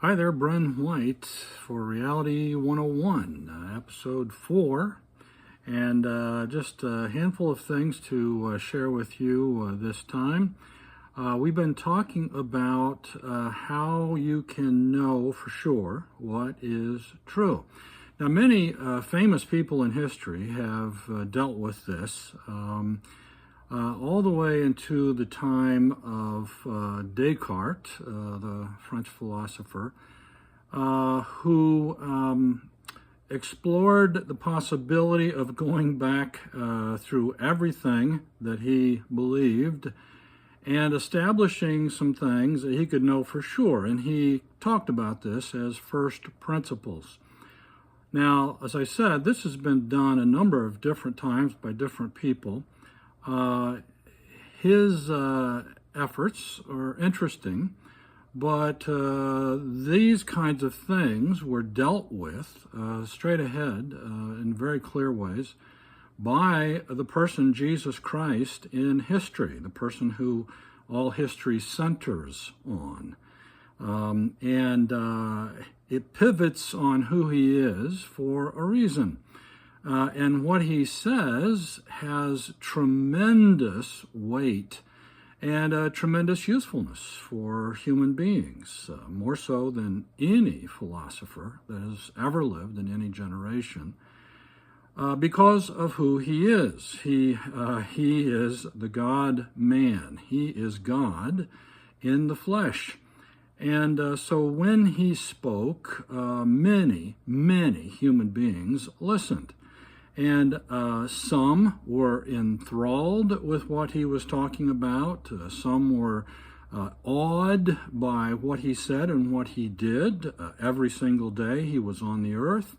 Hi there, Bren White for Reality 101, episode 4, and just a handful of things to share with you this time. We've been talking about how you can know for sure what is true. Now, many famous people in history have dealt with this. All the way into the time of Descartes, the French philosopher, who explored the possibility of going back through everything that he believed and establishing some things that he could know for sure. And he talked about this as first principles. Now, as I said, this has been done a number of different times by different people. His efforts are interesting, but these kinds of things were dealt with straight ahead in very clear ways by the person Jesus Christ in history, the person who all history centers on. It pivots on who he is for a reason. And what he says has tremendous weight and tremendous usefulness for human beings, more so than any philosopher that has ever lived in any generation, because of who he is. He is the God-man. He is God in the flesh. And so when he spoke, many human beings listened. And some were enthralled with what he was talking about. Some were awed by what he said and what he did every single day he was on the earth.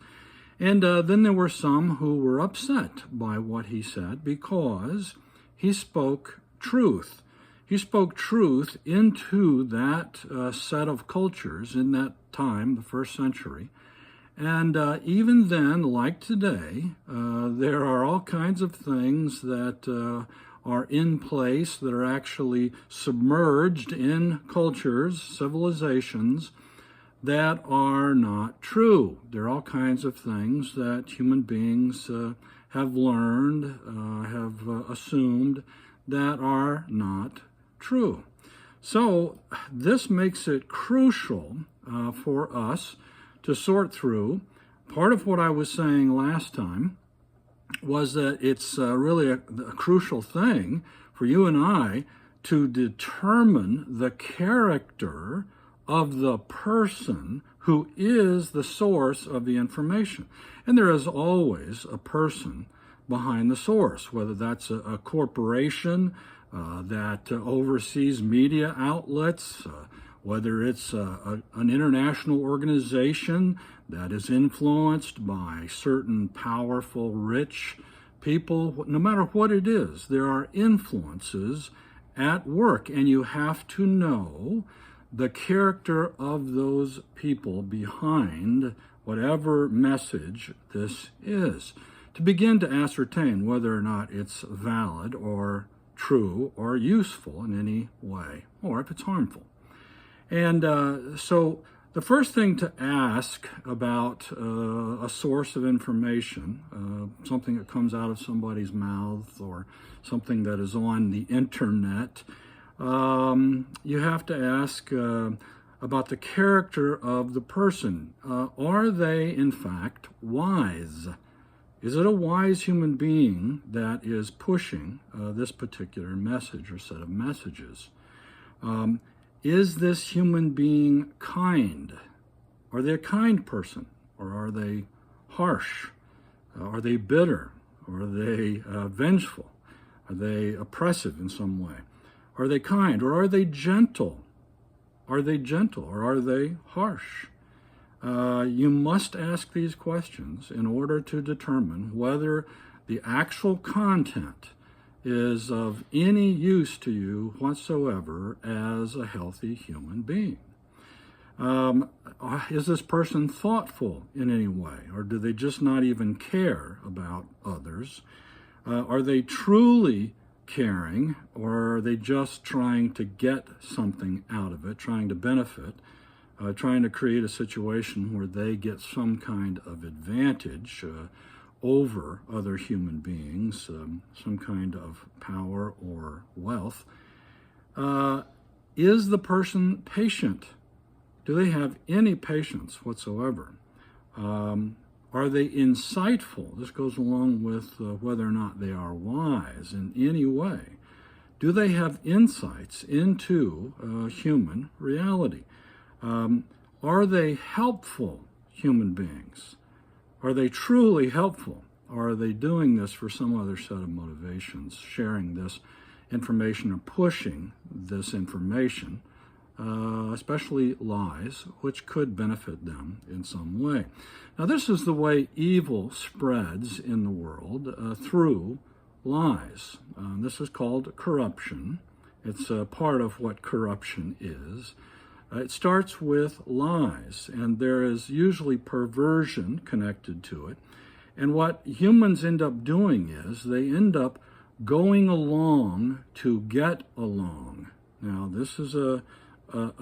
And then there were some who were upset by what he said because he spoke truth. He spoke truth into that set of cultures in that time, the first century. And even then, like today, there are all kinds of things that are in place that are actually submerged in cultures, civilizations, that are not true. There are all kinds of things that human beings have learned, have assumed, that are not true. So this makes it crucial for us to sort through. Part of what I was saying last time was that it's really a crucial thing for you and I to determine the character of the person who is the source of the information. And there is always a person behind the source, whether that's a corporation that oversees media outlets, whether it's an international organization that is influenced by certain powerful, rich people. No matter what it is, there are influences at work, and you have to know the character of those people behind whatever message this is, to begin to ascertain whether or not it's valid or true or useful in any way, or if it's harmful. And so the first thing to ask about a source of information, something that comes out of somebody's mouth or something that is on the internet, you have to ask about the character of the person. Are they, in fact, wise? Is it a wise human being that is pushing this particular message or set of messages? Is this human being kind? Are they a kind person? Or are they harsh? Are they bitter? Or are they vengeful? Are they oppressive in some way? Are they kind? Or are they gentle? Are they gentle? Or are they harsh? You must ask these questions in order to determine whether the actual content is of any use to you whatsoever as a healthy human being. Is this person thoughtful in any way, or do they just not even care about others? Are they truly caring, or are they just trying to get something out of it, trying to benefit trying to create a situation where they get some kind of advantage over other human beings, some kind of power or wealth. Is the person patient? Do they have any patience whatsoever? Are they insightful? This goes along with whether or not they are wise in any way. Do they have insights into human reality? Are they helpful human beings? Are they truly helpful? Or are they doing this for some other set of motivations, sharing this information or pushing this information, especially lies, which could benefit them in some way? Now, this is the way evil spreads in the world, through lies. This is called corruption. It's part of what corruption is. It starts with lies, and there is usually perversion connected to it. And what humans end up doing is they end up going along to get along. Now, this is a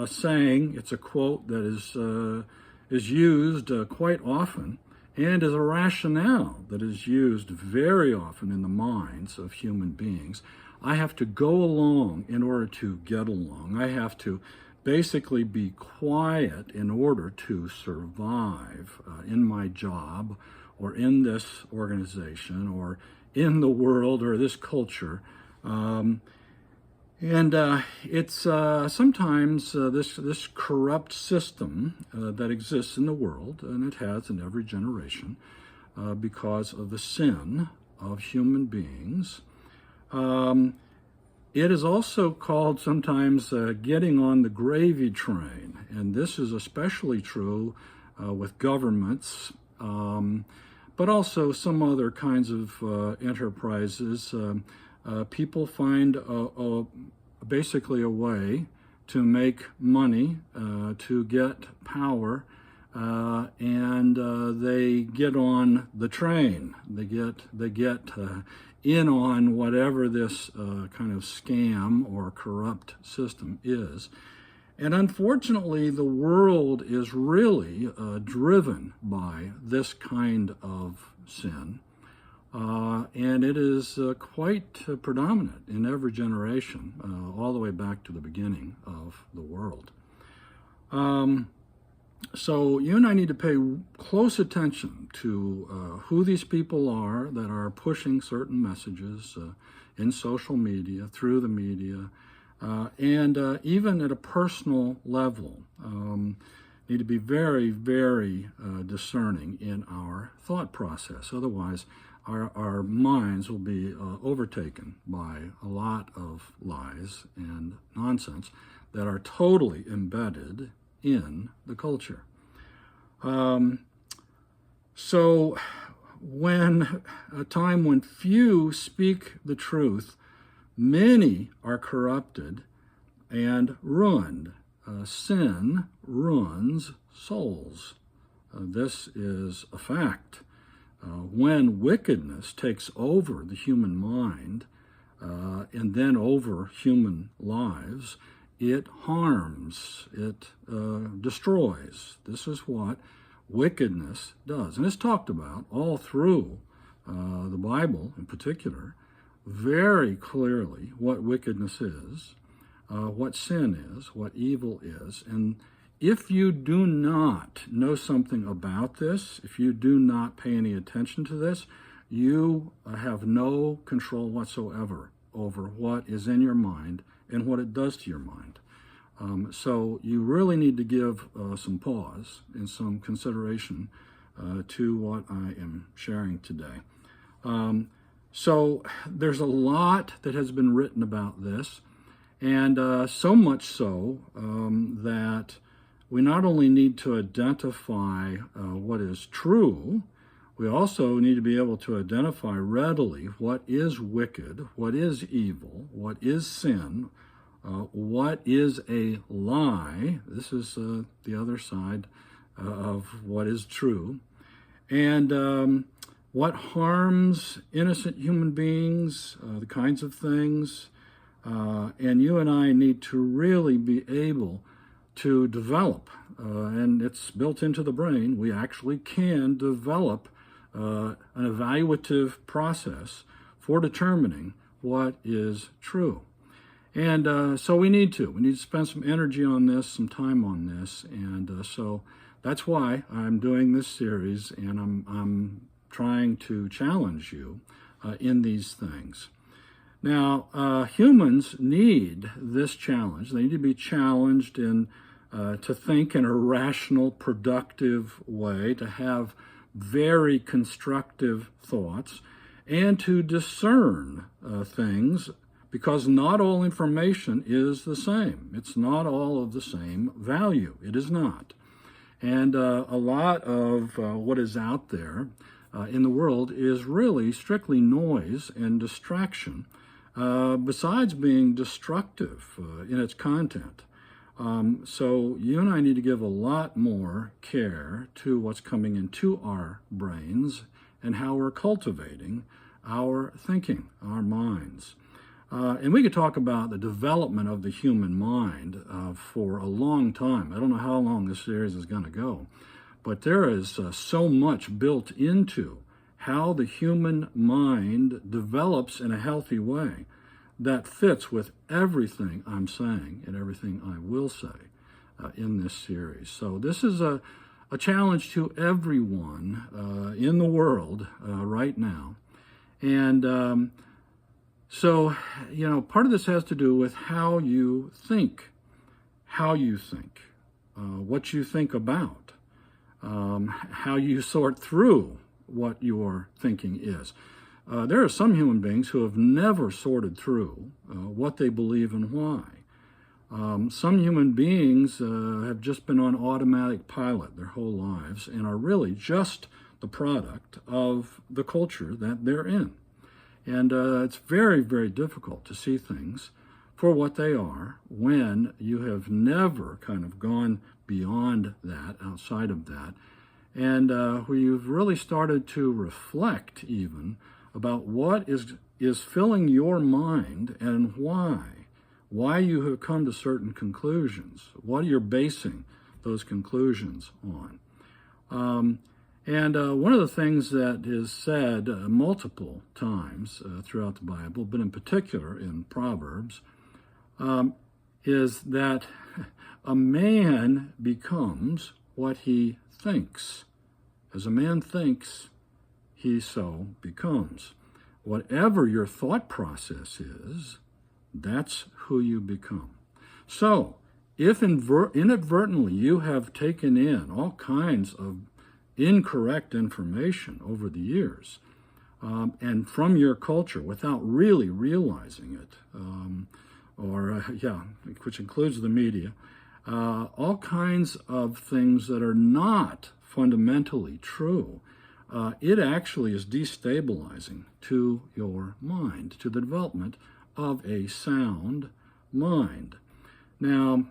saying, it's a quote that is used quite often, and is a rationale that is used very often in the minds of human beings. I have to go along in order to get along. I have to basically be quiet in order to survive in my job or in this organization or in the world or this culture. It's sometimes this corrupt system that exists in the world, and it has in every generation, because of the sin of human beings. It is also called sometimes getting on the gravy train, and this is especially true with governments, but also some other kinds of enterprises. People find basically a way to make money, to get power, and they get on the train. They get in on whatever this kind of scam or corrupt system is. And unfortunately, the world is really driven by this kind of sin. And it is quite predominant in every generation, all the way back to the beginning of the world. So you and I need to pay close attention to who these people are that are pushing certain messages in social media, through the media, and even at a personal level. Need to be very, very discerning in our thought process. Otherwise, our minds will be overtaken by a lot of lies and nonsense that are totally embedded in the culture. So when a time when few speak the truth, many are corrupted and ruined. Sin ruins souls. This is a fact. When wickedness takes over the human mind and then over human lives, it harms, it destroys. This is what wickedness does. And it's talked about all through the Bible in particular, very clearly what wickedness is, what sin is, what evil is. And if you do not know something about this, if you do not pay any attention to this, you have no control whatsoever over what is in your mind and what it does to your mind. So you really need to give some pause and some consideration to what I am sharing today. So there's a lot that has been written about this, and so much so that we not only need to identify what is true, we also need to be able to identify readily what is wicked, what is evil, what is sin, what is a lie. This is the other side of what is true. And what harms innocent human beings, the kinds of things. And you and I need to really be able to develop, and it's built into the brain, we actually can develop an evaluative process for determining what is true. And so we need to spend some energy on this, some time on this, and so that's why I'm doing this series, and I'm trying to challenge you in these things. Now, humans need this challenge. They need to be challenged to think in a rational, productive way, to have very constructive thoughts, and to discern things, because not all information is the same. It's not all of the same value. It is not. And a lot of what is out there in the world is really strictly noise and distraction, besides being destructive in its content. So you and I need to give a lot more care to what's coming into our brains and how we're cultivating our thinking, our minds. And we could talk about the development of the human mind for a long time. I don't know how long this series is going to go, but there is so much built into how the human mind develops in a healthy way that fits with everything I'm saying and everything I will say in this series. So this is a challenge to everyone in the world right now. And so, part of this has to do with how you think, what you think about, how you sort through what your thinking is. There are some human beings who have never sorted through what they believe and why. Some human beings have just been on automatic pilot their whole lives and are really just the product of the culture that they're in. And it's very, very difficult to see things for what they are when you have never kind of gone beyond that, outside of that, and where you've really started to reflect even about what is filling your mind and why you have come to certain conclusions, what you're basing those conclusions on. And one of the things that is said multiple times throughout the Bible, but in particular in Proverbs, is that a man becomes what he thinks. As a man thinks, he so becomes. Whatever your thought process is, that's who you become. So, if inadvertently you have taken in all kinds of incorrect information over the years, and from your culture without really realizing it, which includes the media, all kinds of things that are not fundamentally true, it actually is destabilizing to your mind, to the development of a sound mind. Now,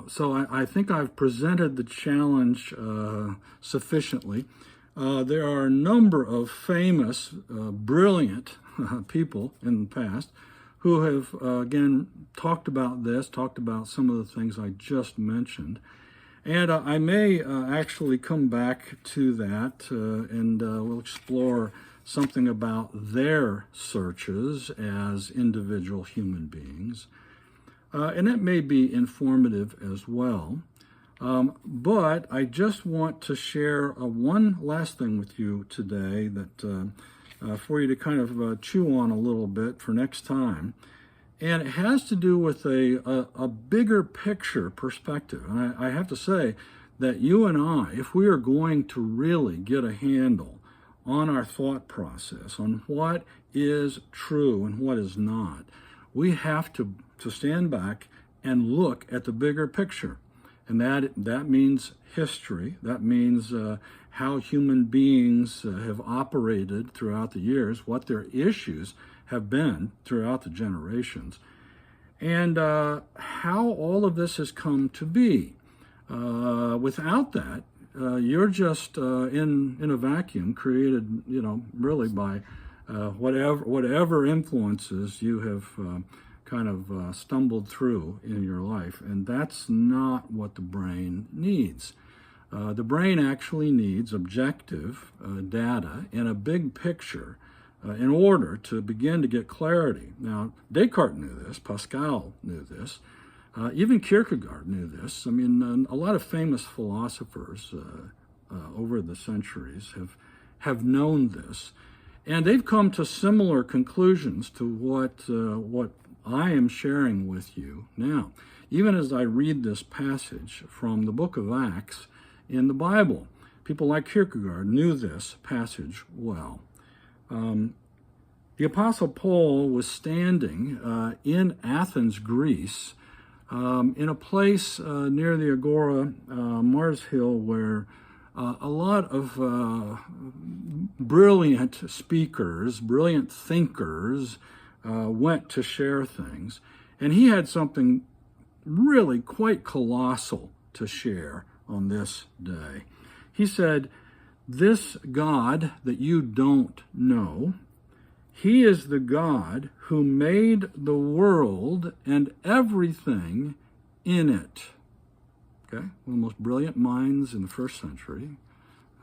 so I think I've presented the challenge sufficiently. There are a number of famous, brilliant people in the past who have, again, talked about some of the things I just mentioned. And I may actually come back to that, and we'll explore something about their searches as individual human beings. And that may be informative as well. But I just want to share one last thing with you today that for you to kind of chew on a little bit for next time. And it has to do with a bigger picture perspective. And I have to say that you and I, if we are going to really get a handle on our thought process, on what is true and what is not, we have to stand back and look at the bigger picture. And that means history. That means how human beings have operated throughout the years, what their issues have been throughout the generations, and how all of this has come to be. Without that, you're just in a vacuum created, really by whatever influences you have kind of stumbled through in your life, and that's not what the brain needs. The brain actually needs objective data and a big picture in order to begin to get clarity. Now, Descartes knew this, Pascal knew this, even Kierkegaard knew this. I mean, a lot of famous philosophers over the centuries have known this, and they've come to similar conclusions to what I am sharing with you now, even as I read this passage from the book of Acts in the Bible. People like Kierkegaard knew this passage well. The Apostle Paul was standing in Athens, Greece, in a place near the Agora, Mars Hill, where a lot of brilliant speakers, brilliant thinkers went to share things. And he had something really quite colossal to share on this day. He said, "This God that you don't know, he is the God who made the world and everything in it." Okay, one of the most brilliant minds in the first century,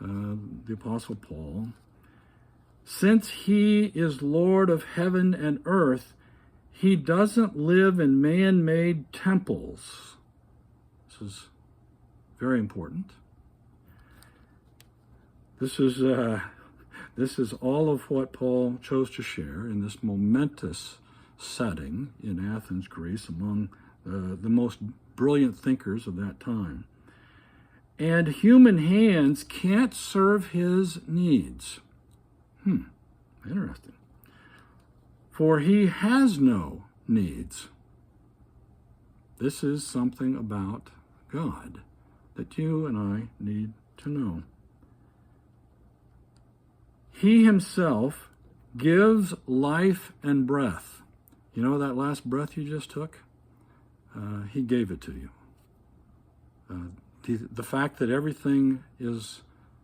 the Apostle Paul. "Since he is Lord of heaven and earth, he doesn't live in man-made temples." This is very important. This is all of what Paul chose to share in this momentous setting in Athens, Greece, among the most brilliant thinkers of that time. And human hands can't serve his needs. Interesting. For he has no needs. This is something about God that you and I need to know. He himself gives life and breath. You know that last breath you just took? He gave it to you. The fact that everything is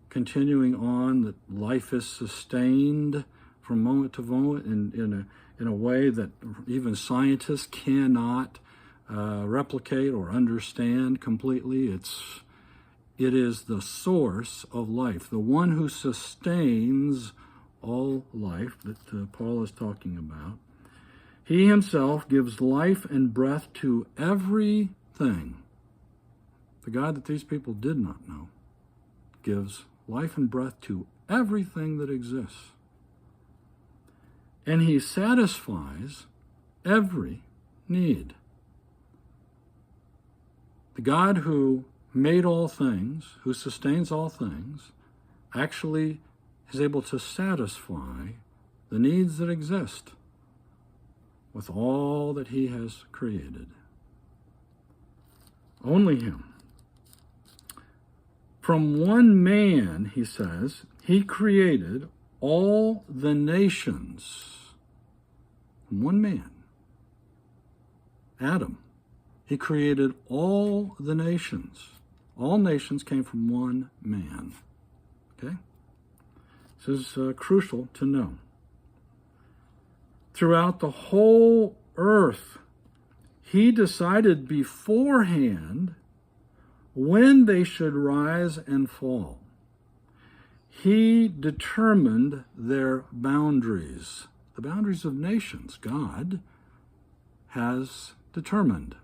continuing on, that life is sustained from moment to moment in a way that even scientists cannot replicate or understand completely. It is the source of life, the one who sustains all life that Paul is talking about. He himself gives life and breath to everything. The God that these people did not know gives life and breath to everything that exists. And he satisfies every need. The God who made all things, who sustains all things, actually is able to satisfy the needs that exist with all that he has created. Only him. From one man, he says, he created all the nations. From one man, Adam, he created all the nations. All nations came from one man. Okay? This is crucial to know. Throughout the whole earth, he decided beforehand when they should rise and fall. He determined their boundaries, the boundaries of nations. God has determined.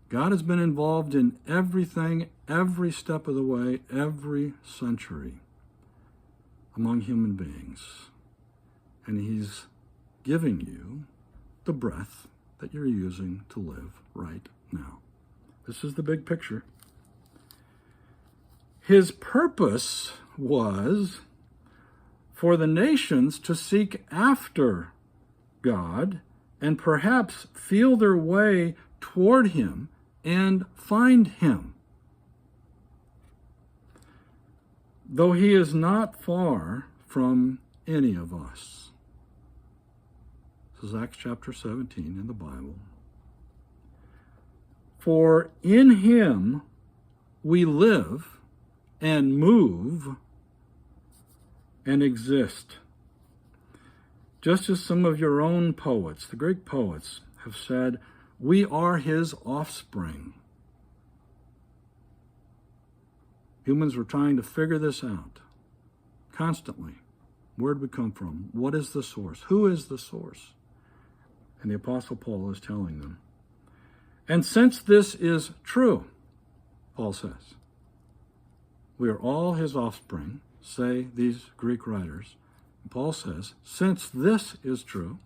God has been involved in everything, every step of the way, every century among human beings. And he's giving you the breath that you're using to live right now. This is the big picture. His purpose was for the nations to seek after God and perhaps feel their way toward him and find him. Though he is not far from any of us. This is Acts chapter 17 in the Bible. For in him we live and move and exist. Just as some of your own poets, the Greek poets, have said, we are his offspring. Humans were trying to figure this out constantly. Where did we come from? What is the source? Who is the source? And the Apostle Paul is telling them. And since this is true, Paul says, we are all his offspring, say these Greek writers. Paul says, since this is true,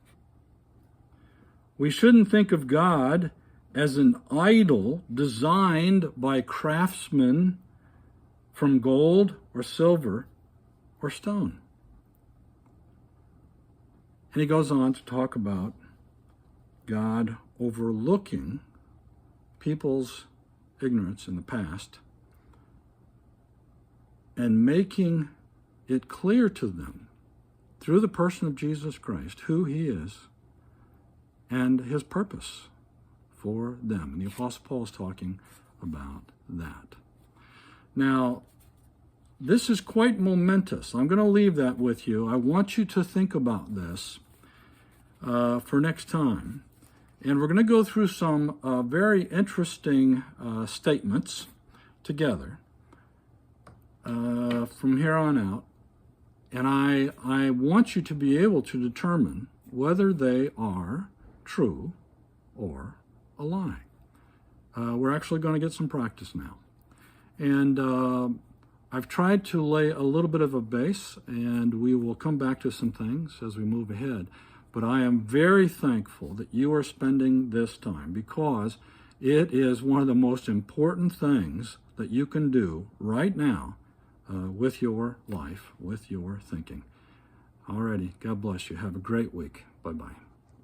we shouldn't think of God as an idol designed by craftsmen from gold or silver or stone. And he goes on to talk about God overlooking people's ignorance in the past and making it clear to them through the person of Jesus Christ who he is and his purpose for them. And the Apostle Paul is talking about that. Now, this is quite momentous. I'm going to leave that with you. I want you to think about this for next time. And we're going to go through some very interesting statements together from here on out. And I want you to be able to determine whether they are true or a lie. We're actually going to get some practice now. And I've tried to lay a little bit of a base, and we will come back to some things as we move ahead. But I am very thankful that you are spending this time, because it is one of the most important things that you can do right now with your life, with your thinking. Alrighty, God bless you. Have a great week. Bye-bye.